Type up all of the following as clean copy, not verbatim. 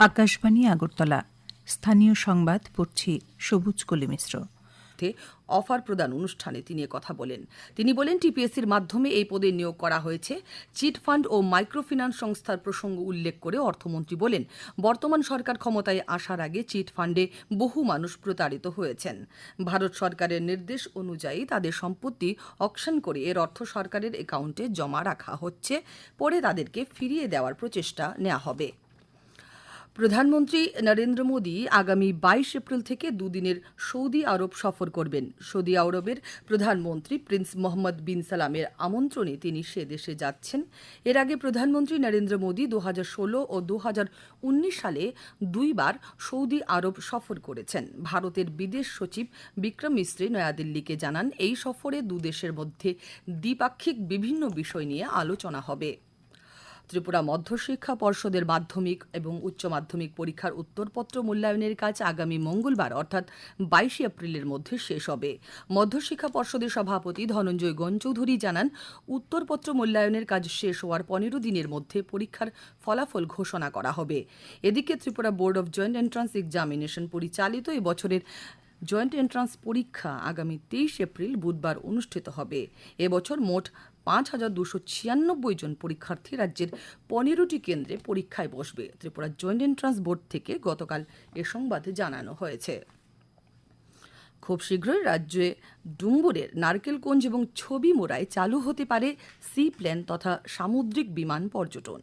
আকাশবাণী আগরতলা স্থানীয় সংবাদ পড়ছি সবুজ কলি মিশ্র। অফার প্রদান অনুষ্ঠানে তিনি কথা বলেন। তিনি বলেন, টিপিএসসির মাধ্যমে এই পদে নিয়োগ করা হয়েছে। চিট ফান্ড ও মাইক্রোফিন্যান্স সংস্থার প্রসঙ্গ উল্লেখ করে অর্থমন্ত্রী বলেন, বর্তমান সরকার ক্ষমতায় আসার আগে চিট ফান্ডে বহু মানুষ প্রতারিত হয়েছেন। ভারত সরকারের নির্দেশ অনুযায়ী তাদের সম্পত্তি অকশন করে এর অর্থ সরকারের অ্যাকাউন্টে জমা রাখা হচ্ছে, পরে তাদেরকে ফিরিয়ে দেওয়ার প্রচেষ্টা নেওয়া হবে। প্রধানমন্ত্রী নরেন্দ্র মোদী আগামী 22 এপ্রিল থেকে দুদিনের সৌদি আরব সফর করবেন। সৌদি আরবের প্রধানমন্ত্রী প্রিন্স মোহাম্মদ বিন সালামের আমন্ত্রণে তিনি সে দেশে যাচ্ছেন। এর আগে প্রধানমন্ত্রী নরেন্দ্র মোদী 2016 ও 2019 সালে দুইবার সৌদি আরব সফর করেছেন। ভারতের বিদেশ সচিব বিক্রম মিস্ত্রি নয়াদিল্লিকে জানান, এই সফরে দুদেশের মধ্যে দ্বিপাক্ষিক বিভিন্ন বিষয় নিয়ে আলোচনা হবে। ত্রিপুরা মধ্যশিক্ষা পর্ষদের মাধ্যমিক এবং উচ্চ মাধ্যমিক পরীক্ষার উত্তরপত্র মূল্যায়নের কাজ আগামী মঙ্গলবার অর্থাৎ 22 এপ্রিলের মধ্যে শেষ হবে। মধ্যশিক্ষা পর্ষদের সভাপতি ধনঞ্জয় গণচৌধুরী জানান, উত্তরপত্র মূল্যায়নের কাজ শেষ হওয়ার 15 দিনের মধ্যে পরীক্ষার ফলাফল ঘোষণা করা হবে। এদিকে Tripura board of joint entrance examination পরিচালিত এবছরের জয়েন্ট এন্ট্রান্স পরীক্ষা আগামী 23 এপ্রিল বুধবার অনুষ্ঠিত হবে। এবছর মোট 5,296 জন পরীক্ষার্থী রাজ্যের 15টি কেন্দ্রে পরীক্ষায় বসবে। ত্রিপুরা জয়েন্ট এন্ট্রান্স বোর্ড থেকে গতকাল এ সংবাদ জানানো হয়েছে। খুব শীঘ্রই রাজ্যে ডুম্বুরের নারকেলগঞ্জ এবং ছবি মোড়ায় চালু হতে পারে সি প্লেন তথা সামুদ্রিক বিমান পর্যটন।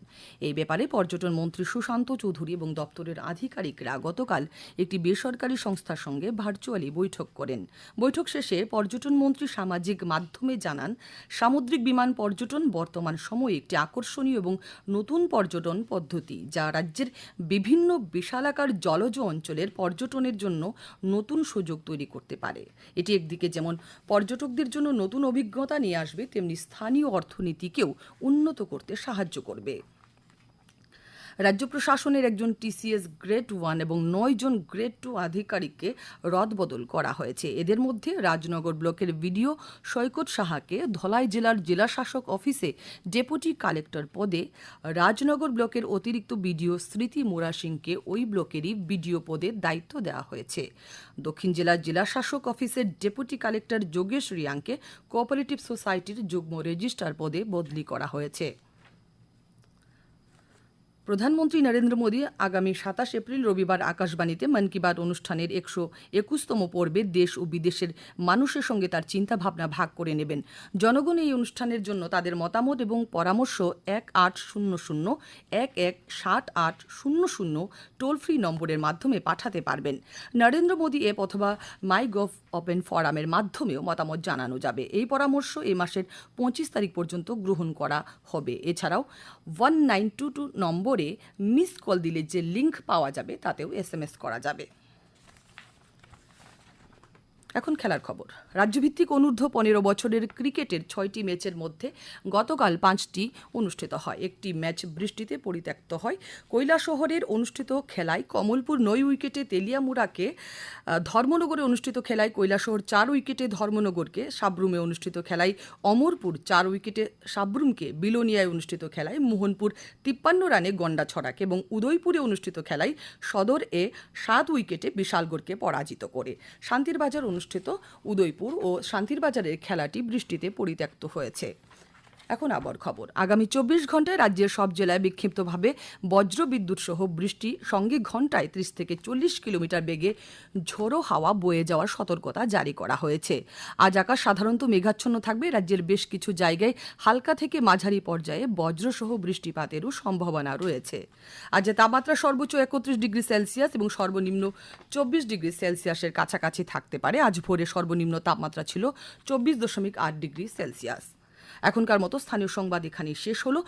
এই ব্যাপারে পর্যটন মন্ত্রী সুশান্ত চৌধুরী এবং দপ্তরের আধিকারিকরা গতকাল একটি বেসরকারি সংস্থার সঙ্গে ভার্চুয়ালি বৈঠক করেন। বৈঠক শেষে পর্যটন মন্ত্রী সামাজিক মাধ্যমে জানান, সামুদ্রিক বিমান পর্যটন বর্তমান সময়ে একটি আকর্ষণীয় এবং নতুন পর্যটন পদ্ধতি, যা রাজ্যের বিভিন্ন বিশালাকার জলজ অঞ্চলের পর্যটনের জন্য নতুন সুযোগ তৈরি করতে পারে। এটি একদিকে যেমন পর্যটকদের জন্য নতুন অভিজ্ঞতা নিয়ে আসবে, তেমনি স্থানীয় অর্থনীতিকেও উন্নত করতে সাহায্য করবে। রাজ্য প্রশাসনের একজন টিসিএস গ্রেড 1 এবং 9 জন গ্রেড 2 আধিকারিককে রদবদল করা হয়েছে। এদের মধ্যে রাজনগর ব্লকের বিডিও সৈকত সাহাকে ধলাই জেলার জেলাশাসক অফিসে ডেপুটি কালেক্টর পদে, রাজনগর ব্লকের অতিরিক্ত বিডিও স্মৃতি মোরা সিংকে ওই ব্লকেরই বিডিও পদে দায়িত্ব দেওয়া হয়েছে। দক্ষিণ জেলার জেলাশাসক অফিসের ডেপুটি কালেক্টর যোগেশ রিয়াংকে কোঅপারেটিভ সোসাইটির যুগ্ম রেজিস্ট্রার পদে বদলি করা হয়েছে। প্রধানমন্ত্রী নরেন্দ্র মোদী আগামী 27 এপ্রিল রবিবার আকাশবাণীতে মন কি বাত অনুষ্ঠানের 121তম পর্বে দেশ ও বিদেশের মানুষের সঙ্গে তার চিন্তাভাবনা ভাগ করে নেবেন। জনগণ এই অনুষ্ঠানের জন্য তাদের মতামত এবং পরামর্শ 1800-117800 টোল ফ্রি নম্বরের মাধ্যমে পাঠাতে পারবেন। নরেন্দ্র মোদী অ্যাপ অথবা মাই গভ ওপেন ফোরামের মাধ্যমেও মতামত জানানো যাবে। এই পরামর্শ এই মাসের 25 তারিখ পর্যন্ত গ্রহণ করা হবে। এছাড়াও 1922 নম্বরে মিস কল দিলে যে লিঙ্ক পাওয়া যাবে তাতেও SMS করা যাবে। এখন খেলার খবর। রাজ্যভিত্তিক অনূর্ধ্ব 15 বছরের ক্রিকেটের 6টি ম্যাচের মধ্যে গতকাল 5টি অনুষ্ঠিত হয়। একটি ম্যাচ বৃষ্টিতে পরিত্যক্ত হয়। কৈলাসহরের অনুষ্ঠিত খেলায় কমলপুর 9 উইকেটে তেলিয়ামুড়াকে, ধর্মনগরে অনুষ্ঠিত খেলায় কৈলাসহর 4 উইকেটে ধর্মনগরকে, সাব্রুমে অনুষ্ঠিত খেলায় অমরপুর 4 উইকেটে সাব্রুমকে, বিলোনিয়ায় অনুষ্ঠিত খেলায় মোহনপুর 53 রানে গন্ডাছড়াকে এবং উদয়পুরে অনুষ্ঠিত খেলায় সদর 7 উইকেটে বিশালগড়কে পরাজিত করে। শান্তির বাজার অনুষ্ঠিত উদয়পুর ও শান্তির বাজারের খেলাটি বৃষ্টিতে পরিত্যক্ত হয়েছে। এখন আবহাওয়ার খবর। আগামী 24 ঘন্টায় রাজ্যের সব জেলায় বিক্ষিপ্তভাবে বজ্র বিদ্যুৎ সহ বৃষ্টি, সঙ্গে ঘন্টায় 30 থেকে 40 কিলোমিটার বেগে ঝোড়ো হাওয়া বয়ে যাওয়ার সতর্কতা জারি করা হয়েছে। আজ আকাশ সাধারণত মেঘাচ্ছন্ন থাকবে। রাজ্যের বেশ কিছু জায়গায় হালকা থেকে মাঝারি পর্যায়ে বজ্রসহ বৃষ্টিপাতেরও সম্ভাবনা রয়েছে। আজ তাপমাত্রা সর্বোচ্চ 31 ডিগ্রি সেলসিয়াস এবং সর্বনিম্ন 24 ডিগ্রি সেলসিয়াসের কাছাকাছি থাকতে পারে। আজ ভোরে সর্বনিম্ন তাপমাত্রা ছিল 24.8 ডিগ্রি সেলসিয়াস। এখনকার মতো স্থানীয় সংবাদ এখানেই শেষ হলো।